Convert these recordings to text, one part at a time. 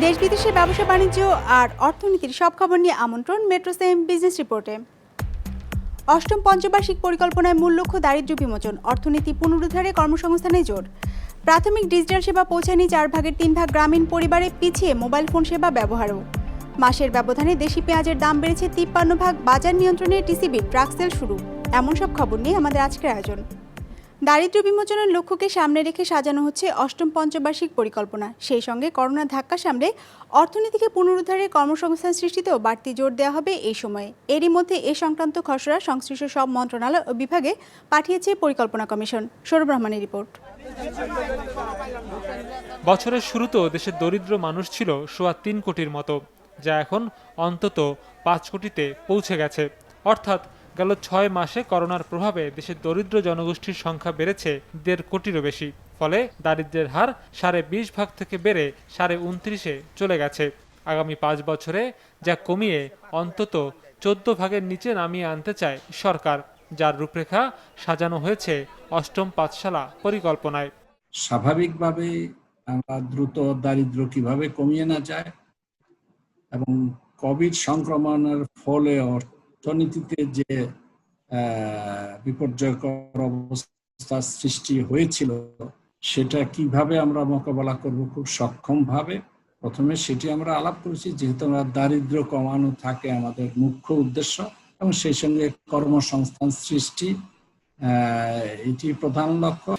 দেশ বিদেশের ব্যবসা বাণিজ্য আর অর্থনীতির সব খবর নিয়ে আমন্ত্রণ মেট্রো সেম বিজনেস রিপোর্টে। অষ্টম পঞ্চবার্ষিক পরিকল্পনায় মূল লক্ষ্য দারিদ্র্য বিমোচন, অর্থনীতি পুনরুদ্ধারে কর্মসংস্থানে জোর। প্রাথমিক ডিজিটাল সেবা পৌঁছায়নি 4/3 গ্রামীণ পরিবারে, পিছিয়ে মোবাইল ফোন সেবা ব্যবহারও। মাসের ব্যবধানে দেশি পেঁয়াজের দাম বেড়েছে 53 ভাগ, বাজার নিয়ন্ত্রণে টিসিবি ট্রাক সেল শুরু। এমন সব খবর নিয়ে আমাদের আজকের আয়োজন। দারিদ্র্য বিমোচনের লক্ষ্যকে সামনে রেখে সাজানো হচ্ছে অষ্টম পঞ্চবার্ষিক পরিকল্পনা। সেই সঙ্গে করোনার ধাক্কা সামলে অর্থনীতিকে পুনরুদ্ধারে কর্মসংস্থান সৃষ্টিতেও বাড়তি জোর দেওয়া হবে এই সময়ে। এরই মধ্যে এ সংক্রান্ত খসড়া সংশ্লিষ্ট সব মন্ত্রণালয় ও বিভাগে পাঠিয়েছে পরিকল্পনা কমিশন। সৌরভ রহমানের রিপোর্ট। বছরের শুরুতেও দেশের দরিদ্র মানুষ ছিল 3.25 কোটির মতো, যা এখন অন্তত 5 কোটিতে পৌঁছে গেছে। অর্থাৎ গেল 6 মাসে করোনার প্রভাবে দেশের দরিদ্র জনগোষ্ঠীর সংখ্যা বেড়েছে 1.5 কোটিরও বেশি। ফলে দারিদ্র্যের হার 20.5 ভাগ থেকে বেড়ে 29.5-এ চলে গেছে। আগামী 5 বছরে যা কমিয়ে অন্তত 14 ভাগের নিচে নামিয়ে আনতে চায় সরকার, যার রূপরেখা সাজানো হয়েছে অষ্টম পাঁচশালা পরিকল্পনায়। স্বাভাবিকভাবে আমরা দ্রুত দারিদ্র্য কিভাবে কমিয়ে না যায় এবং কোভিড সংক্রমণের ফলে অর্থনীতিতে যে বিপর্যয়কর অবস্থা সৃষ্টি হয়েছিল সেটা কিভাবে আমরা মোকাবেলা করব খুব সক্ষমভাবে, প্রথমে সেটি আমরা আলাপ করেছি, যেহেতু আমরা দারিদ্র্য কমানো থাকে আমাদের মুখ্য উদ্দেশ্য এবং সেই সঙ্গে কর্মসংস্থান সৃষ্টি এটি প্রধান লক্ষ্য।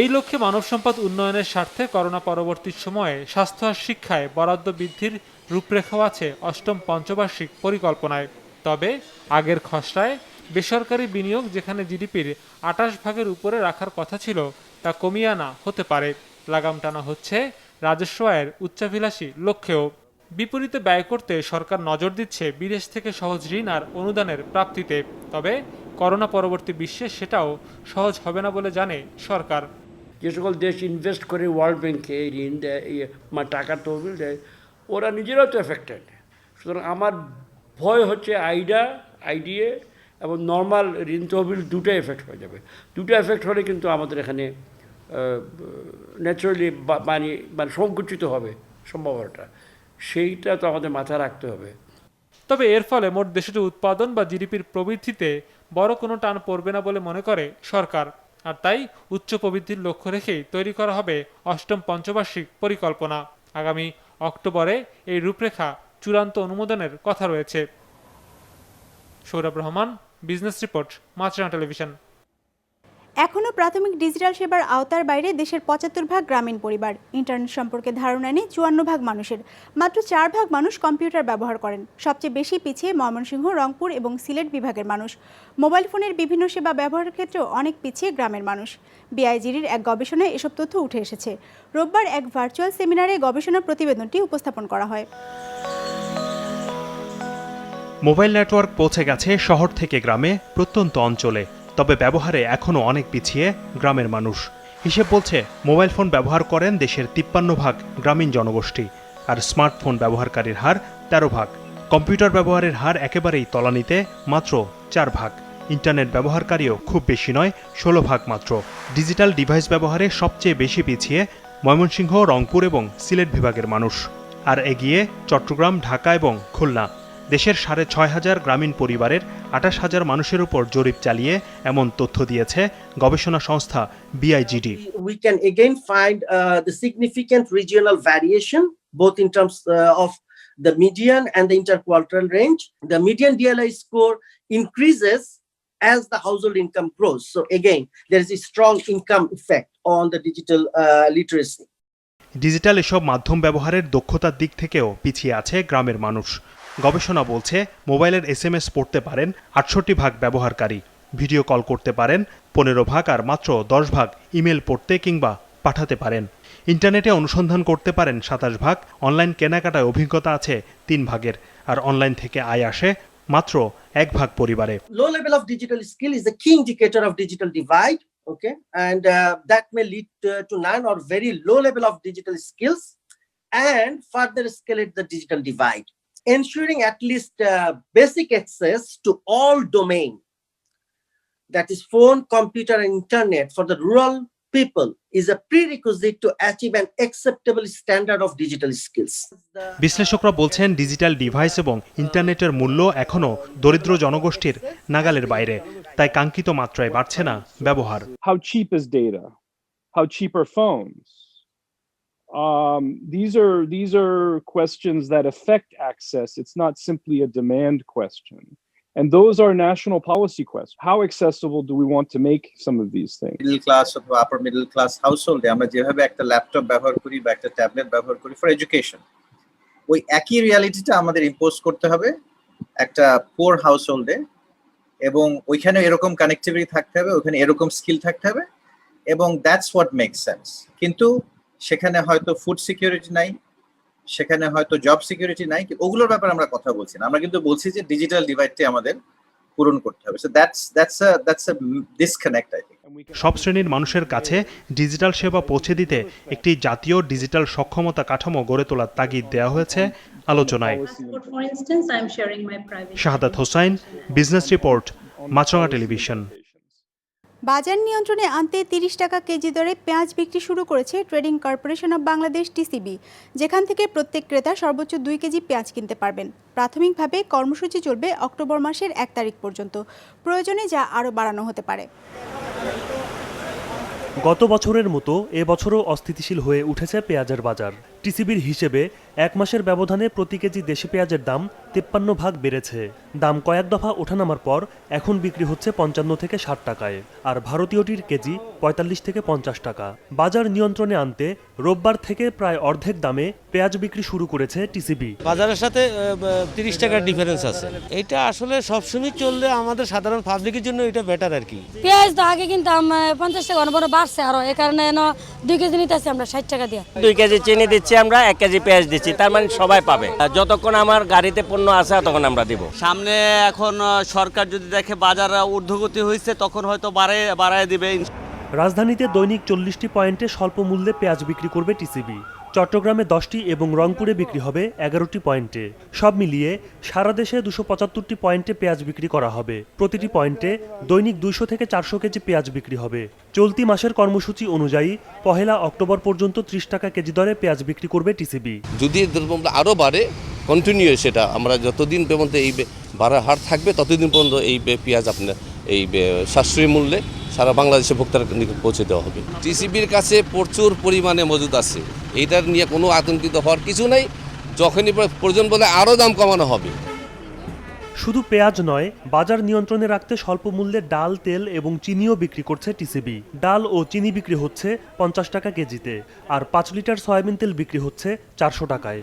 এই লক্ষ্যে মানব সম্পদ উন্নয়নের স্বার্থে করোনা পরবর্তী সময়ে স্বাস্থ্য আর শিক্ষায় বরাদ্দ বৃদ্ধির রূপরেখাও আছে অষ্টম পঞ্চবার্ষিক পরিকল্পনায়। তবে আগের খসড়ায় বেসরকারি বিনিয়োগ, যেখানে জিডিপির 28 ভাগের উপরে রাখার কথা ছিল, তা কমিয়ে আনা হতে পারে। লাগাম টানা হচ্ছে রাজস্ব আয়ের উচ্চাভিলাষী লক্ষ্যেও। বিপরীতে ব্যয় করতে সরকার নজর দিচ্ছে বিদেশ থেকে সহজ ঋণ আর অনুদানের প্রাপ্তিতে। তবে করোনা পরবর্তী বিশ্বে সেটাও সহজ হবে না বলে জানে সরকার। যে সকল দেশ ইনভেস্ট করে ওয়ার্ল্ড ব্যাংকে ঋণ দেয়, টাকা তহবিল দেয়, ওরা নিজেরাও তো এফেক্টেড। সুতরাং আমার ভয় হচ্ছে আইডিএ এবং নর্মাল ঋণ তহবিল দুটো এফেক্ট হয়ে যাবে। দুটো এফেক্ট হলে কিন্তু আমাদের এখানে ন্যাচারালি মানে সংকুচিত হবে সম্ভাবনাটা, সেইটা তো আমাদের মাথায় রাখতে হবে। তবে এর ফলে মোট দেশের উৎপাদন বা জিডিপির প্রবৃদ্ধিতে বড় কোনো টান পড়বে না বলে মনে করে সরকার। আর তাই উচ্চ প্রবৃদ্ধির লক্ষ্য রেখেই তৈরি করা হবে অষ্টম পঞ্চবার্ষিক পরিকল্পনা। আগামী অক্টোবরে এই রূপরেখা চূড়ান্ত অনুমোদনের কথা রয়েছে। সৌরভ রহমান, বিজনেস রিপোর্ট, মাছরাঙা টেলিভিশন। এখনও প্রাথমিক ডিজিটাল সেবার আওতার বাইরে দেশের 75 ভাগ গ্রামীণ পরিবার। ইন্টারনেট সম্পর্কে ধারণা নেই 54 ভাগ মানুষের। মাত্র 4 ভাগ মানুষ কম্পিউটার ব্যবহার করেন। সবচেয়ে বেশি পিছিয়ে ময়মনসিংহ, রংপুর এবং সিলেট বিভাগের মানুষ। মোবাইল ফোনের বিভিন্ন সেবা ব্যবহারের ক্ষেত্রেও অনেক পিছিয়ে গ্রামের মানুষ। বিআইজিডির এক গবেষণায় এসব তথ্য উঠে এসেছে। রোববার এক ভার্চুয়াল সেমিনারে গবেষণা প্রতিবেদনটি উপস্থাপন করা হয়। মোবাইল নেটওয়ার্ক পৌঁছে গেছে শহর থেকে গ্রামে, প্রত্যন্ত অঞ্চলে। তবে ব্যবহারে এখনও অনেক পিছিয়ে গ্রামের মানুষ। হিসেব বলছে মোবাইল ফোন ব্যবহার করেন দেশের 53 ভাগ গ্রামীণ জনগোষ্ঠী, আর স্মার্টফোন ব্যবহারকারীর হার 13 ভাগ। কম্পিউটার ব্যবহারের হার একেবারেই তলানিতে, মাত্র 4 ভাগ। ইন্টারনেট ব্যবহারকারীও খুব বেশি নয়, 16 ভাগ মাত্র। ডিজিটাল ডিভাইস ব্যবহারে সবচেয়ে বেশি পিছিয়ে ময়মনসিংহ, রংপুর এবং সিলেট বিভাগের মানুষ, আর এগিয়ে চট্টগ্রাম, ঢাকা এবং খুলনা। দেশের 6,500 গ্রামীণ পরিবারের 28,000 মানুষের উপর জরিপ চালিয়ে এমন তথ্য দিয়েছে গবেষণা সংস্থা BIGD. We can again find the significant regional variation both in terms of the median and the interquartile range. The median DLI score increases as the household income grows. So again, there is a strong income effect on the digital literacy. Digital এসব মাধ্যম ব্যবহারের দক্ষতার দিক থেকেও পিছিয়ে আছে গ্রামের মানুষ। গবেষণা বলছে মোবাইলের SMS পড়তে পারেন 68 ভাগ ব্যবহারকারী, ভিডিও কল করতে পারেন 15 ভাগ, আর মাত্র 10 ভাগ ইমেল পড়তে কিংবা পাঠাতে পারেন। ইন্টারনেটে অনুসন্ধান করতে পারেন 27 ভাগ, অনলাইন কেনাকাটায় অভিজ্ঞতা আছে 3 ভাগের, আর অনলাইন থেকে আয় আসে মাত্র 1 ভাগ পরিবারে। Low level of digital skill is the key indicator of digital divide, okay, and that may lead to none or very low level of digital skills and further escalate the digital divide. Ensuring at least basic access to all domain, that is phone, computer and internet, for the rural people is a prerequisite to achieve an acceptable standard of digital skills. বিশ্লেষকরা বলছেন digital device এবং ইন্টারনেটের মূল্য এখনও দরিদ্র জনগোষ্ঠীর নাগালের বাইরে, তাই কাঙ্ক্ষিত মাত্রায় বাড়ছে না ব্যবহার। How cheap is data? How cheap are phones? These are questions that affect access. It's not simply a demand question. And those are national policy questions. How accessible do we want to make some of these things? Middle class অথবা আপার middle class হাউসহোল্ডে আমরা যেভাবে একটা laptop ব্যবহার করি বা একটা tablet ব্যবহার করি ফর এডুকেশন, ওই একই রিয়ালিটিটা আমাদের ইম্পোজ করতে হবে একটা পোর হাউসহোল্ডে, এবং ওইখানে এরকম কানেক্টিভিটি থাকতে হবে, ওইখানে এরকম স্কিল থাকতে হবে, এবং দ্যাটস হোয়াট মেক্স সেন্স। কিন্তু সেখানে হয়তো ফুড সিকিউরিটি নাই, সেখানে হয়তো জব সিকিউরিটি নাই, ওগুলোর ব্যাপারে আমরা কথা বলছি না। আমরা কিন্তু বলছি যে ডিজিটাল ডিভাইডটি আমাদের পূরণ করতে হবে। So that's a disconnect I think. সব শ্রেণীর মানুষের কাছে ডিজিটাল সেবা পৌঁছে দিতে একটি জাতীয় ডিজিটাল সক্ষমতা কাঠামো গড়ে তোলার তাগিদ দেওয়া হয়েছে আলোচনায়। শাহাদাত হোসাইন, বিজনেস রিপোর্ট, মাছরাঙা টেলিভিশন। বাজার নিয়ন্ত্রণে আনতে 30 টাকা কেজি দরে পেঁয়াজ বিক্রি শুরু করেছে trading corporation of Bangladesh TCB, যেখান থেকে প্রত্যেক ক্রেতা সর্বোচ্চ 2 কেজি পেঁয়াজ কিনতে পারবেন। প্রাথমিকভাবে কর্মসূচি চলবে অক্টোবর মাসের 1 তারিখ পর্যন্ত, প্রয়োজনে যা আরও বাড়ানো হতে পারে। গত বছরের মতো এবছরও অস্থিতিশীল হয়ে উঠেছে পেঁয়াজের বাজার। টিসিবির হিসেবে 1 মাসের ব্যবধানে প্রতি কেজি দেশি পেঁয়াজের দাম 53 ভাগ বেড়েছে। দাম কয়েক দফা ওঠানামার পর এখন বিক্রি হচ্ছে 55 থেকে 60 টাকায়, আর ভারতীয়টির কেজি 45 থেকে 50 টাকা। বাজার নিয়ন্ত্রণে আনতে রোববার থেকে প্রায় অর্ধেক দামে পেঁয়াজ বিক্রি শুরু করেছে টিসিবি। বাজারের সাথে 30 টাকার ডিফারেন্স আছে। এটা আসলে সবসময় চললে আমাদের সাধারণ পাবলিকের জন্য এটা বেটার আর কি। পেঁয়াজ তো আগে কিনতাম 50 টাকা, বড় বাড়ছে আরো, এই কারণে 2 কেজি নিতেছি আমরা 60 টাকা দিয়ে। 2 কেজি চিনি দিচ্ছি আমরা, 1 কেজি পেঁয়াজ দিচ্ছি, তার মানে সবাই পাবে। যতক্ষণ আমার গাড়িতে পণ্য আছে তখন আমরা দিব। সামনে এখন সরকার যদি দেখে বাজার ঊর্ধ্বগতি হয়েছে তখন হয়তো বাড়ায় দিবে। রাজধানীতে দৈনিক 40টি পয়েন্টে স্বল্প মূল্যে পেঁয়াজ বিক্রি করবে টিসিবি। চট্টগ্রামে 10টি এবং রংপুরে বিক্রি হবে 11টি পয়েন্টে। সব মিলিয়ে সারা দেশে 275টি পয়েন্টে পেঁয়াজ বিক্রি করা হবে। প্রতিটি পয়েন্টে দৈনিক 200 থেকে 400 কেজি পেঁয়াজ বিক্রি হবে। চলতি মাসের কর্মসূচি অনুযায়ী 1 অক্টোবর পর্যন্ত 30 টাকা কেজি দরে পেঁয়াজ বিক্রি করবে টিসিবি। যদি দ্রব্যমূল্য আরও বাড়ে কন্টিনিউ, সেটা আমরা যতদিন পর্যন্ত এই বাড়ার হার থাকবে ততদিন পর্যন্ত এই পেঁয়াজ আপনার এই সাশ্রয়ী মূল্যে সারা বাংলাদেশে ভোক্তার নিকট পৌঁছে দেওয়া হবে। টিসিবির কাছে প্রচুর পরিমাণে মজুদ আছে, এইটার নিয়ে কোনো আতঙ্কিত হওয়ার কিছু নেই। যখনই প্রয়োজন বলে আরও দাম কমানো হবে। শুধু পেঁয়াজ নয়, বাজার নিয়ন্ত্রণে রাখতে স্বল্প মূল্যে ডাল, তেল এবং চিনিও বিক্রি করছে টিসিবি। ডাল ও চিনি বিক্রি হচ্ছে 50 টাকা কেজিতে, আর 5 লিটার সয়াবিন তেল বিক্রি হচ্ছে 400 টাকায়।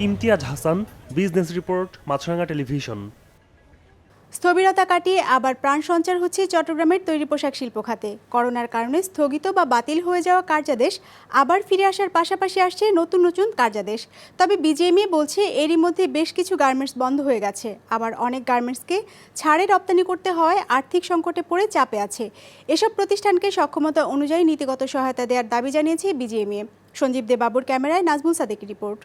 ইমতিয়াজ হাসান, বিজনেস রিপোর্ট, মাছরাঙা টেলিভিশন। স্থবিরতা কাটিয়ে আবার প্রাণ সঞ্চার হচ্ছে চট্টগ্রামের তৈরি পোশাক শিল্প খাতে। করোনার কারণে স্থগিত বা বাতিল হয়ে যাওয়া কার্যাদেশ আবার ফিরে আসার পাশাপাশি আসছে নতুন নতুন কার্যাদেশ। তবে বিজিএমইএ বলছে এরই মধ্যে বেশ কিছু গার্মেন্টস বন্ধ হয়ে গেছে, আবার অনেক গার্মেন্টসকে ছাড়ে রপ্তানি করতে হয় আর্থিক সংকটে পড়ে চাপে আছে। এসব প্রতিষ্ঠানকে সক্ষমতা অনুযায়ী নীতিগত সহায়তা দেওয়ার দাবি জানিয়েছে বিজিএমইএ। সঞ্জীব দে বাবুর ক্যামেরায় নাজমুল সাদেকের রিপোর্ট।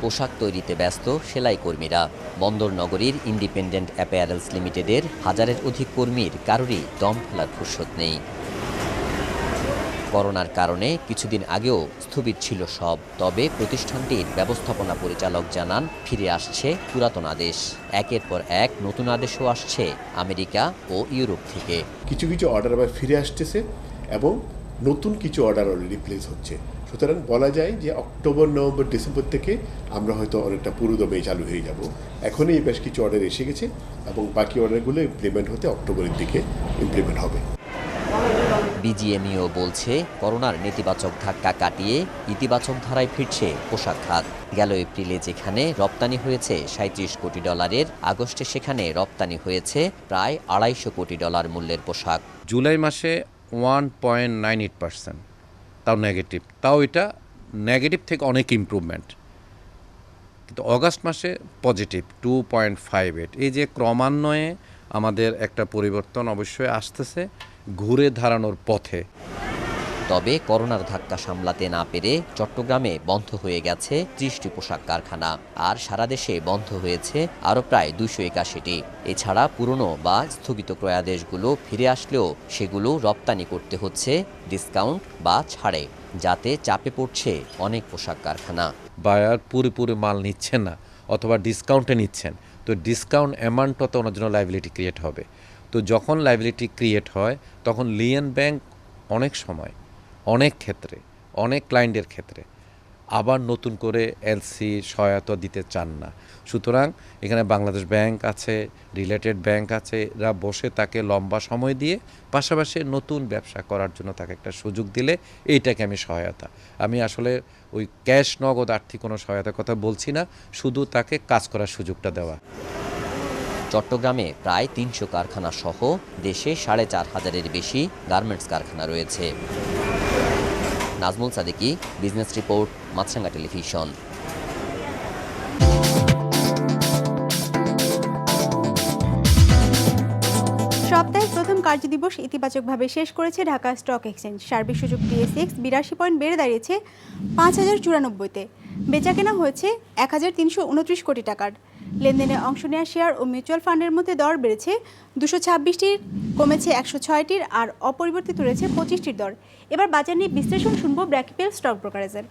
পোশাক তৈরিতে ব্যস্ত সেলাই কর্মীরা। বন্দর নগরীর ইন্ডিপেন্ডেন্ট অ্যাপারেলস লিমিটেডের 1000-এর অধিক কর্মীর কারোরই দম ফেলার ফুরসত নেই। করোনার কারণে কিছুদিন আগেও স্থবির ছিল সব। তবে প্রতিষ্ঠানটির ব্যবস্থাপনা পরিচালক জানান ফিরে আসছে পুরাতন আদেশ। একের পর এক নতুন আদেশও আসছে আমেরিকা ও ইউরোপ থেকে। কিছু কিছু অর্ডার আবার ফিরে আসতেছে এবং নতুন কিছু অর্ডার অলরেডি প্লেস হচ্ছে। সুতরাং বলা যায় যে অক্টোবর, নভেম্বর, ডিসেম্বর থেকে আমরা হয়তো অনেকটা পুরোদমে চালু হয়ে যাব। এখনই বেশ কিছু অর্ডার এসে গেছে এবং বাকি অর্ডারগুলো ইমপ্লিমেন্ট হতে অক্টোবরের দিকে ইমপ্লিমেন্ট হবে। বিজিএমইও বলছে করোনার নেতিবাচক ধাক্কা কাটিয়ে ইতিবাচক ধারায় ফিরছে পোশাক খাত। গেল এপ্রিলে যেখানে রপ্তানি হয়েছে $37 কোটি, আগস্টে সেখানে রপ্তানি হয়েছে প্রায় $250 কোটি মূল্যের পোশাক। জুলাই মাসে 1.98%, তাও নেগেটিভ, তাও এটা নেগেটিভ থেকে অনেক ইমপ্রুভমেন্ট। কিন্তু অগাস্ট মাসে পজিটিভ 2.58। এই যে ক্রমান্বয়ে আমাদের একটা পরিবর্তন অবশ্যই আসতেছে ঘুরে দাঁড়ানোর পথে। তবে করোনার ধাক্কা সামলাতে না পেরে চট্টগ্রামে বন্ধ হয়ে গেছে 30টি পোশাক কারখানা, আর সারা দেশে বন্ধ হয়েছে আরও প্রায় 281টি। এছাড়া পুরনো বা স্থগিত ক্রয়াদেশগুলো ফিরে আসলেও সেগুলো রপ্তানি করতে হচ্ছে ডিসকাউন্ট বা ছাড়ে, যাতে চাপে পড়ছে অনেক পোশাক কারখানা। বায়ার পুরোপুরি মাল নিচ্ছেন না অথবা ডিসকাউন্টে নিচ্ছেন, তো ডিসকাউন্ট অ্যামাউন্টটা তো ওনার জন্য লাইবিলিটি ক্রিয়েট হবে। তো যখন লাইবিলিটি ক্রিয়েট হয় তখন লিয়েন ব্যাংক অনেক সময়, অনেক ক্ষেত্রে, অনেক ক্লায়েন্টের ক্ষেত্রে আবার নতুন করে এলসি সহায়তা দিতে চান না। সুতরাং এখানে বাংলাদেশ ব্যাংক আছে, রিলেটেড ব্যাংক আছে, এরা বসে তাকে লম্বা সময় দিয়ে পাশাপাশি নতুন ব্যবসা করার জন্য তাকে একটা সুযোগ দিলে এইটাকে আমি সহায়তা। আমি আসলে ওই ক্যাশ নগদ আর্থিক কোনো সহায়তার কথা বলছি না, শুধু তাকে কাজ করার সুযোগটা দেওয়া। চট্টগ্রামে প্রায় 300 কারখানা সহ দেশে 4500-এর বেশি গার্মেন্টস কারখানা রয়েছে। নাজমুল সাদিকি, বিজনেস রিপোর্ট, মাছরাঙ্গা টেলিভিশন। সপ্তাহের প্রথম কার্যদিবস ইতিবাচকভাবে শেষ করেছে ঢাকা স্টক এক্সচেঞ্জ। সার্বিক সূচক DSX 82 পয়েন্ট বেড়ে দাঁড়িয়েছে 5094-তে। বেচাকেনা হয়েছে 1329 কোটি টাকার। লেনদেনে অংশ নেওয়া শেয়ার ও মিউচুয়াল ফান্ডের মধ্যে দর বেড়েছে 226টির, কমেছে 106টির, আর অপরিবর্তিত রয়েছে 25টির দর। এবার বাজার নিয়ে বিশ্লেষণ শুনবো ব্র্যাকিপেল স্টক ব্রোকারেজের।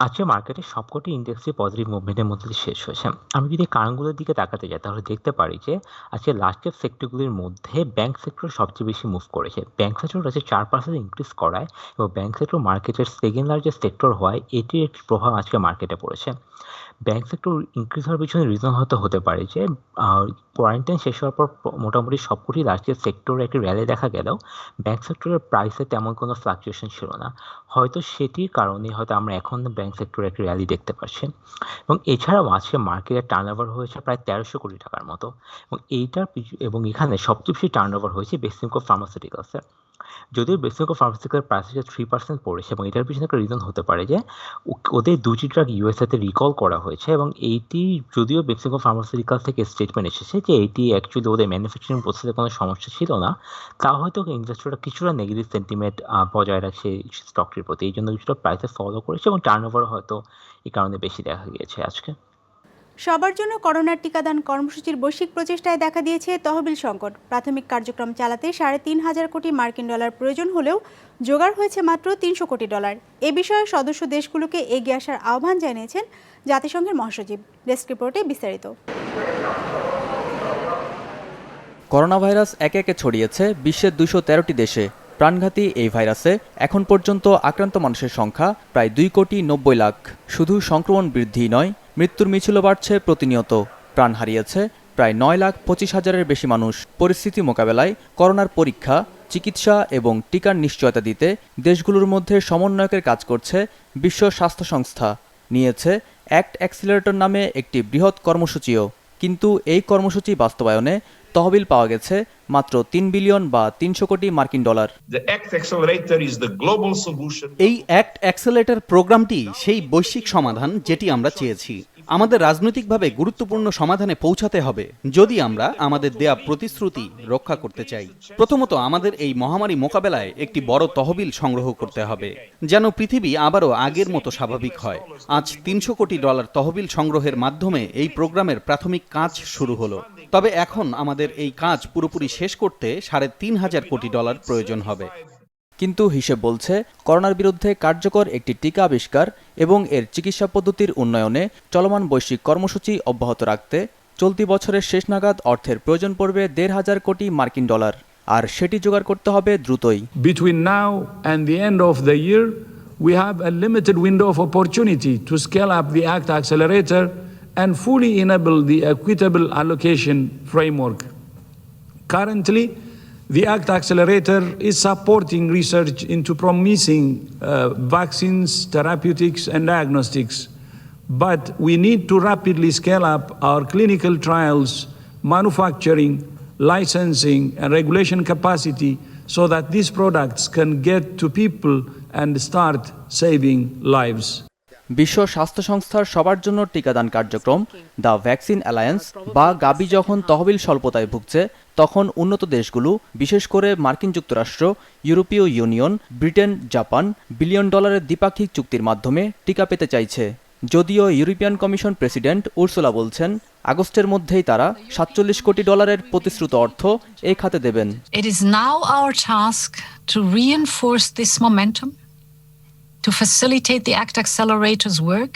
আজকে মার্কেটে সবকটি ইন্ডেক্সই পজিটিভ মুভমেন্টের মধ্যে শেষ হয়েছে। আমি যদি কারণগুলোর দিকে তাকাতে যাই তাহলে দেখতে পারি যে আজকে লার্জ ক্যাপ সেক্টরগুলির মধ্যে ব্যাংক সেক্টর সবচেয়ে বেশি মুভ করেছে। ব্যাংক সেক্টর আছে 4% ইনক্রিজ করায় এবং ব্যাংক সেক্টর মার্কেটের সেকেন্ড লার্জেস্ট সেক্টর হওয়ায় এটির একটি প্রভাব আজকে মার্কেটে পড়েছে। ব্যাংক সেক্টর ইনক্রিজ হওয়ার পিছনে রিজন হতে পারে যে কোয়ারেন্টাইন শেষ হওয়ার পর মোটামুটি সবকটি লার্জেস্ট সেক্টরে একটি র্যালি দেখা গেলেও ব্যাংক সেক্টরের প্রাইসে তেমন কোনো ফ্লাকচুয়েশন ছিল না। হয়তো সেটির কারণে হয়তো আমরা এখন ব্যাংক সেক্টরে একটি র্যালি দেখতে পাচ্ছি। এবং এছাড়াও আজকে মার্কেটের টার্নওভার হয়েছে প্রায় 1300 কোটি টাকার মতো, এবং এখানে সবচেয়ে বেশি টার্নওভার হয়েছে বেসিমকো ফার্মাসিউটিক্যালসের। যদিও বেসিমকো ফার্মাসিউটিক্যাল প্রাইস 3% পড়েছে এবং এটার পিছনে একটা রিজন হতে পারে যে ওদের 2টি ড্রাগ ইউএসএতে রিকল করা হয়েছে এবং এইটি যদিও বেসিমকো ফার্মাসিউটিক্যাল থেকে স্টেটমেন্ট এসেছে যে এইটি অ্যাকচুয়ালি ওদের ম্যানুফ্যাকচারিং প্রসেসে কোনো সমস্যা ছিল না, তা হয়তো ইনভেস্টররা কিছুটা নেগেটিভ সেন্টিমেন্ট বজায় রাখছে স্টকটির প্রতি, এই জন্য কিছুটা প্রাইসে ফলো করেছে এবং টার্নওভার হয়তো এই কারণে বেশি দেখা গিয়েছে আজকে। সবার জন্য করোনার টিকাদান কর্মসূচির বৈশ্বিক প্রচেষ্টায় দেখা দিয়েছে তহবিল সংকট। প্রাথমিক কার্যক্রম চালাতে 3.5 কোটি মার্কিন ডলার প্রয়োজন হলেও জোগাড় হয়েছে মাত্র 300 কোটি ডলার। এ বিষয়ে সদস্য দেশগুলোকে এগিয়ে আসার আহ্বান জানিয়েছেন জাতিসংঘের মহাসচিব। ডেস্ক রিপোর্টে বিস্তারিত। করোনা ভাইরাস একে একে ছড়িয়েছে বিশ্বের 213টি দেশে। প্রাণঘাতী এই ভাইরাসে এখন পর্যন্ত আক্রান্ত মানুষের সংখ্যা প্রায় 2,90,00,000। শুধু সংক্রমণ বৃদ্ধি নয়, মৃত্যুর মিছিলও বাড়ছে প্রতিনিয়ত। প্রাণ হারিয়েছে প্রায় 9,25,000-এর বেশি মানুষ। পরিস্থিতি মোকাবেলায় করোনার পরীক্ষা, চিকিৎসা এবং টিকার নিশ্চয়তা দিতে দেশগুলোর মধ্যে সমন্বয়কের কাজ করছে বিশ্ব স্বাস্থ্য সংস্থা। নিয়েছে অ্যাক্ট অ্যাক্সিলারেটর নামে একটি বৃহৎ কর্মসূচিও। কিন্তু এই কর্মসূচি বাস্তবায়নে তহবিল পাওয়া গেছে মাত্র 3 বিলিয়ন বা 300 কোটি মার্কিন ডলার। এই অ্যাক্ট অ্যাক্সেলারেটর প্রোগ্রামটি সেই বৈশ্বিক সমাধান যেটি আমরা চেয়েছি। আমাদের রাজনৈতিকভাবে গুরুত্বপূর্ণ সমাধানে পৌঁছাতে হবে যদি আমরা আমাদের দেয়া প্রতিশ্রুতি রক্ষা করতে চাই। প্রথমত, আমাদের এই মহামারী মোকাবেলায় একটি বড় তহবিল সংগ্রহ করতে হবে যেন পৃথিবী আবারও আগের মতো স্বাভাবিক হয়। আজ 300 কোটি ডলার তহবিল সংগ্রহের মাধ্যমে এই প্রোগ্রামের প্রাথমিক কাজ শুরু হলো। তবে এখন আমাদের এই কাজ পুরোপুরি শেষ করতে 3.5 কোটি ডলার প্রয়োজন হবে। কিন্তু হিসেব বলছে করোনার বিরুদ্ধে কার্যকর একটি টিকা আবিষ্কার এবং এর চিকিৎসা পদ্ধতির উন্নয়নে চলমান বৈশ্বিক কর্মসূচি অব্যাহত রাখতে চলতি বছরের শেষ নাগাদ অর্থের প্রয়োজন পড়বে 1,500 কোটি মার্কিন ডলার, আর সেটি জোগাড় করতে হবে দ্রুতই। Between now and the end of the year, we have a limited window of opportunity to scale up the ACT Accelerator and fully enable the equitable allocation framework. Currently, the ACT Accelerator is supporting research into promising vaccines, therapeutics, and diagnostics. But we need to rapidly scale up our clinical trials, manufacturing, licensing, and regulation capacity so that these products can get to people and start saving lives. বিশ্ব স্বাস্থ্য সংস্থার সবার জন্য টিকাদান কার্যক্রম the vaccine alliance বা গাবি যখন তহবিল স্বল্পতায় ভুগছে, তখন উন্নত দেশগুলো, বিশেষ করে মার্কিন যুক্তরাষ্ট্র, ইউরোপীয় ইউনিয়ন, ব্রিটেন, জাপান $1 বিলিয়ন দ্বিপাক্ষিক চুক্তির মাধ্যমে টিকা পেতে চাইছে। যদিও ইউরোপিয়ান কমিশন প্রেসিডেন্ট উর্সুলা বলছেন, আগস্টের মধ্যেই তারা $47 কোটি প্রতিশ্রুত অর্থ এই খাতে দেবেন। It is now our task to reinforce this momentum, to facilitate the ACT Accelerator's work,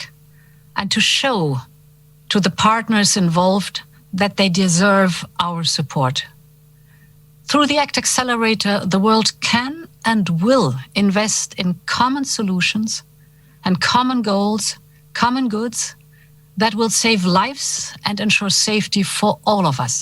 and to show to the partners involved that they deserve our support. Through the ACT Accelerator, the world can and will invest in common solutions and common goals, common goods that will save lives and ensure safety for all of us.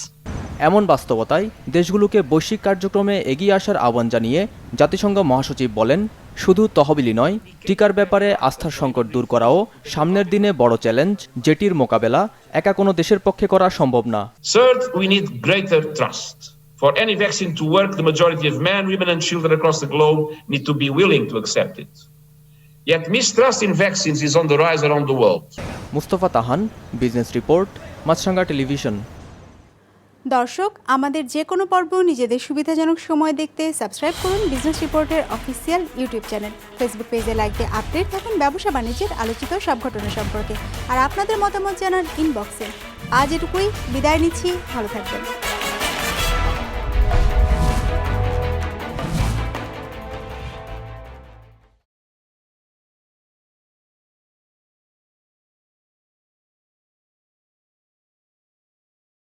এমন বাস্তবতায় দেশগুলোকে বৈশ্বিক কার্যক্রমে এগিয়ে আসার আহ্বান জানিয়ে জাতিসংঘ মহাসচিব বলেন, শুধু তহবিলই নয়, টিকার ব্যাপারে আস্থার সংকট দূর করাও সামনের দিনে বড় চ্যালেঞ্জ, যেটির মোকাবেলা একা কোনো দেশের পক্ষে করা সম্ভব না। Third, we need greater trust. For any vaccine to work, the majority of men, women and children across the globe need to be willing to accept it. Yet mistrust in vaccines is on the rise around the world. Mustafa তাহান, business report, মাছরাঙ্গা television. দর্শক, আমাদের যে কোনো পর্ব নিজেদের সুবিধাজনক সময় দেখতে সাবস্ক্রাইব করুন বিজনেস রিপোর্টের অফিসিয়াল ইউটিউব চ্যানেল। ফেসবুক পেজে লাইক দিয়ে আপডেট থাকুন ব্যবসা বাণিজ্যের আলোচিত সব ঘটনা সম্পর্কে, আর আপনাদের মতামত জানান ইনবক্সে। আজ এটুকুই, বিদায় নিচ্ছি, ভালো থাকবেন।